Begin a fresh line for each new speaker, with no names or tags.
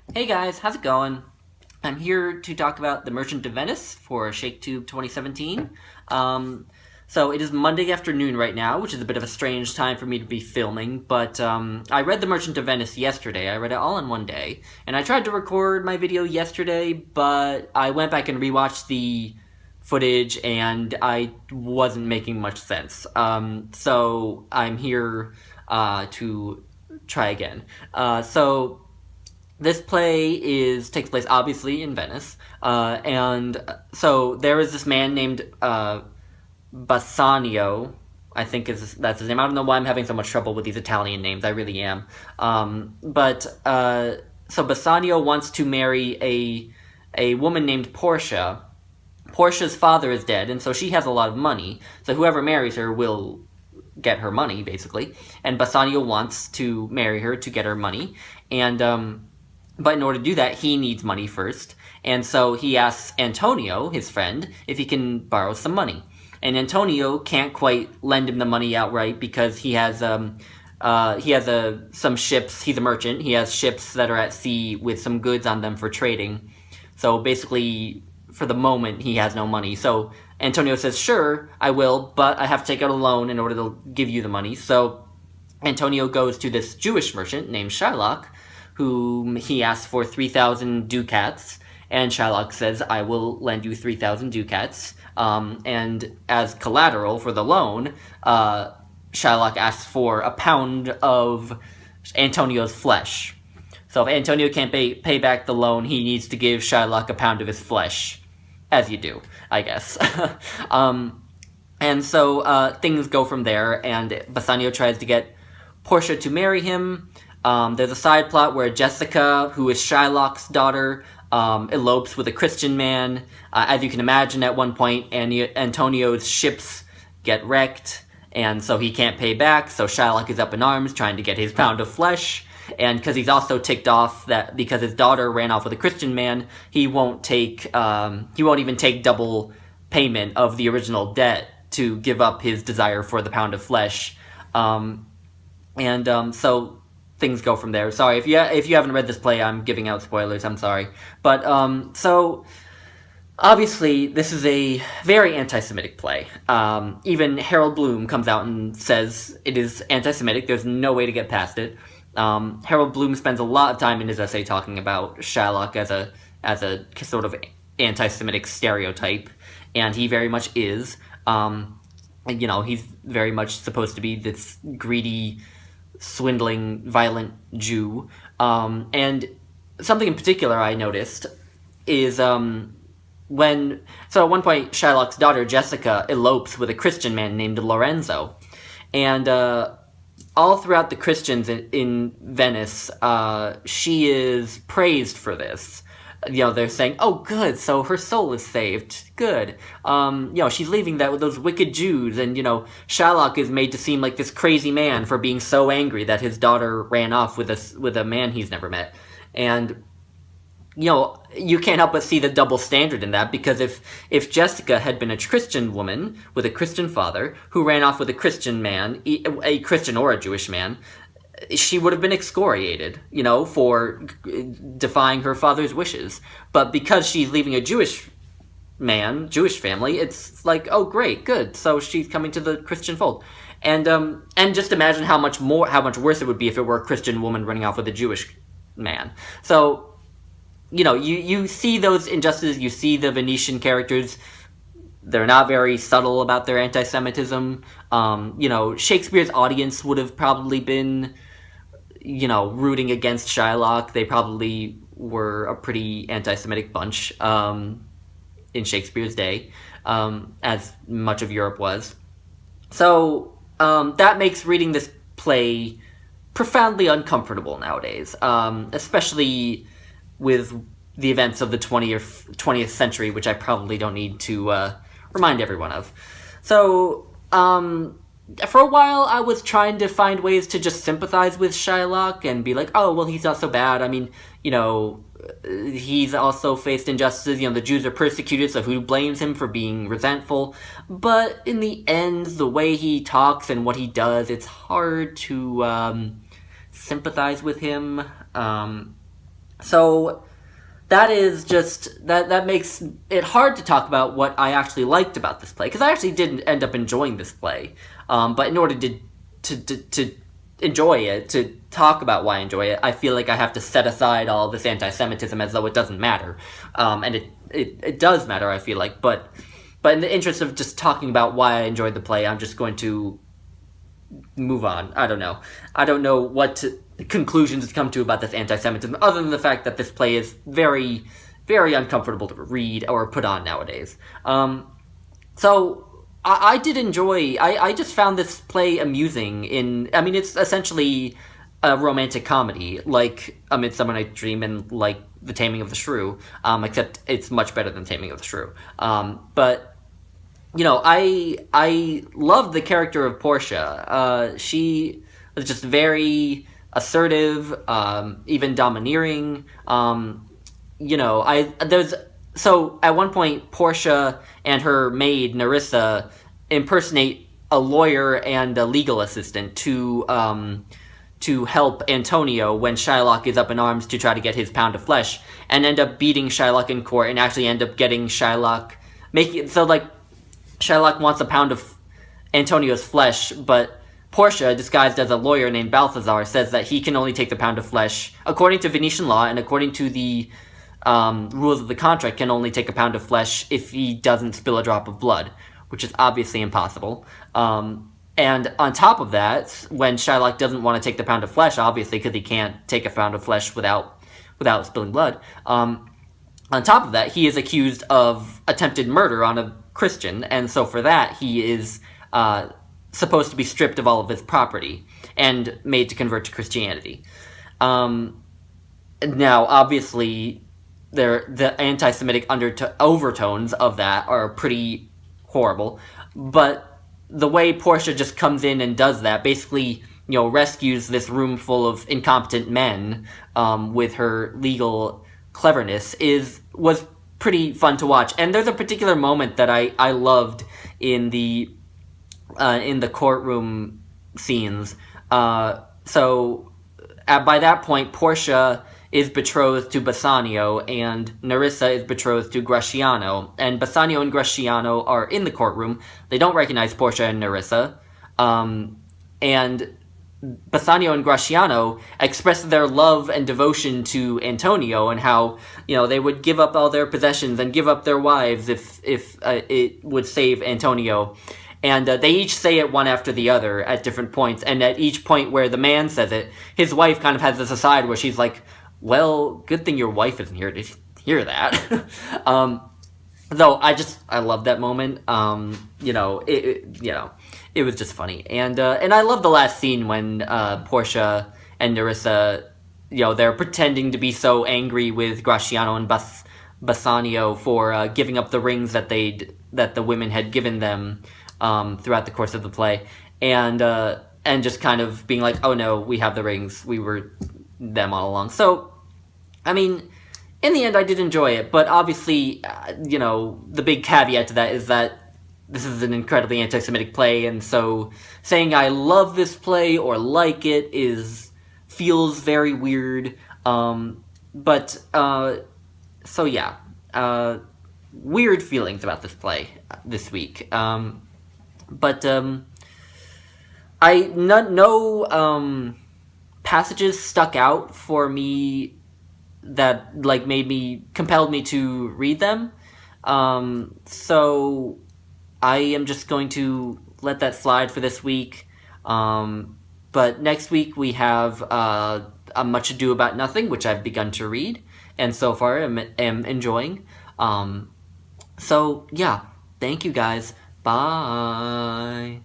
Hey guys, how's it going? I'm here to talk about The Merchant of Venice for ShakeTube 2017. Um, so it is Monday afternoon right now, which is a bit of a strange time for me to be filming, but I read The Merchant of Venice yesterday. I read it all in one day, and I tried to record my video yesterday, but I went back and rewatched the footage, and I wasn't making much sense. So I'm here to try again. This play takes place obviously in Venice, and so there is this man named Bassanio. That's his name. I don't know why I'm having so much trouble with these Italian names. I really am. So Bassanio wants to marry a woman named Portia. Portia's father is dead, and so she has a lot of money. So whoever marries her will get her money, basically. And Bassanio wants to marry her to get her money, and but in order to do that, he needs money first. And so he asks Antonio, his friend, if he can borrow some money. And Antonio can't quite lend him the money outright because he has some ships. He's a merchant. He has ships that are at sea with some goods on them for trading. So basically, for the moment, he has no money. So Antonio says, "Sure, I will, but I have to take out a loan in order to give you the money." So Antonio goes to this Jewish merchant named Shylock, whom he asks for 3,000 ducats, and Shylock says, "I will lend you 3,000 ducats." And as collateral for the loan, Shylock asks for a pound of Antonio's flesh. So if Antonio can't pay back the loan, he needs to give Shylock a pound of his flesh. As you do, I guess. And so things go from there, and Bassanio tries to get Portia to marry him. There's a side plot where Jessica, who is Shylock's daughter, elopes with a Christian man. As you can imagine, at one point, Antonio's ships get wrecked, and so he can't pay back, so Shylock is up in arms trying to get his pound of flesh. And because he's also ticked off that because his daughter ran off with a Christian man, he won't even take double payment of the original debt to give up his desire for the pound of flesh. So things go from there. Sorry, if you haven't read this play, I'm giving out spoilers, I'm sorry. But, so, obviously, this is a very anti-Semitic play. Even Harold Bloom comes out and says it is anti-Semitic, there's no way to get past it. Harold Bloom spends a lot of time in his essay talking about Shylock as a sort of anti-Semitic stereotype, and he very much is. He's very much supposed to be this greedy, swindling, violent Jew. And something in particular I noticed is at one point Shylock's daughter Jessica elopes with a Christian man named Lorenzo, and all throughout the Christians in Venice, she is praised for this. They're saying, "Oh, good, so her soul is saved. Good. She's leaving that with those wicked Jews." And, Shylock is made to seem like this crazy man for being so angry that his daughter ran off with a man he's never met. And, you can't help but see the double standard in that, because if Jessica had been a Christian woman with a Christian father who ran off with a Christian man, a Christian or a Jewish man, she would have been excoriated, for defying her father's wishes. But because she's leaving a Jewish family, it's like, oh, great, good. So she's coming to the Christian fold. And just imagine how much worse it would be if it were a Christian woman running off with a Jewish man. So, you see those injustices, you see the Venetian characters. They're not very subtle about their anti-Semitism. Shakespeare's audience would have probably been, rooting against Shylock. They probably were a pretty anti-Semitic bunch in Shakespeare's day, as much of Europe was. So that makes reading this play profoundly uncomfortable nowadays, especially with the events of the 20th century, which I probably don't need to remind everyone of. So, for a while, I was trying to find ways to just sympathize with Shylock and be like, oh, well, he's not so bad. I mean, he's also faced injustices. The Jews are persecuted, so who blames him for being resentful? But in the end, the way he talks and what he does, it's hard to sympathize with him. So that is just that makes it hard to talk about what I actually liked about this play, because I actually did end up enjoying this play. But in order to enjoy it, to talk about why I enjoy it, I feel like I have to set aside all this anti-Semitism as though it doesn't matter, and it does matter. I feel like, but in the interest of just talking about why I enjoyed the play, I'm just going to move on. I don't know what conclusions to come to about this anti-Semitism, other than the fact that this play is very, very uncomfortable to read or put on nowadays. So I did enjoy. I just found this play amusing. I mean, it's essentially a romantic comedy, like A Midsummer Night's Dream and like The Taming of the Shrew, except it's much better than Taming of the Shrew. But I loved the character of Portia. She was just very assertive, even domineering. So at one point, Portia and her maid Nerissa impersonate a lawyer and a legal assistant to help Antonio when Shylock is up in arms to try to get his pound of flesh, and end up beating Shylock in court, and actually end up getting Shylock making it so like Shylock wants a pound of Antonio's flesh, but Portia, disguised as a lawyer named Balthazar, says that he can only take the pound of flesh, according to Venetian law and according to the rules of the contract, can only take a pound of flesh if he doesn't spill a drop of blood, which is obviously impossible. And on top of that, when Shylock doesn't want to take the pound of flesh, obviously because he can't take a pound of flesh without spilling blood, on top of that, he is accused of attempted murder on a Christian, and so for that, he is supposed to be stripped of all of his property and made to convert to Christianity. Now, obviously, the anti-Semitic overtones of that are pretty horrible, but the way Portia just comes in and does that, basically, rescues this room full of incompetent men with her legal cleverness, was pretty fun to watch. And there's a particular moment that I loved in the courtroom scenes. By that point, Portia is betrothed to Bassanio, and Nerissa is betrothed to Gratiano. And Bassanio and Gratiano are in the courtroom. They don't recognize Portia and Nerissa. And Bassanio and Gratiano express their love and devotion to Antonio, and how they would give up all their possessions and give up their wives if it would save Antonio. And they each say it one after the other at different points, and at each point where the man says it, his wife kind of has this aside where she's like, well, good thing your wife isn't here to hear that. Though I love that moment. It was just funny, and I love the last scene when Portia and Nerissa, they're pretending to be so angry with Gratiano and Bassanio for giving up the rings that the women had given them throughout the course of the play, and just kind of being like, oh no, we have the rings, we were them all along. So, I mean, in the end, I did enjoy it, but obviously, the big caveat to that is that this is an incredibly anti-Semitic play, and so saying I love this play or like it feels very weird. Weird feelings about this play this week. No passages stuck out for me that compelled me to read them. So I am just going to let that slide for this week. But next week we have A Much Ado About Nothing, which I've begun to read, and so far am enjoying. So yeah, thank you guys. Bye.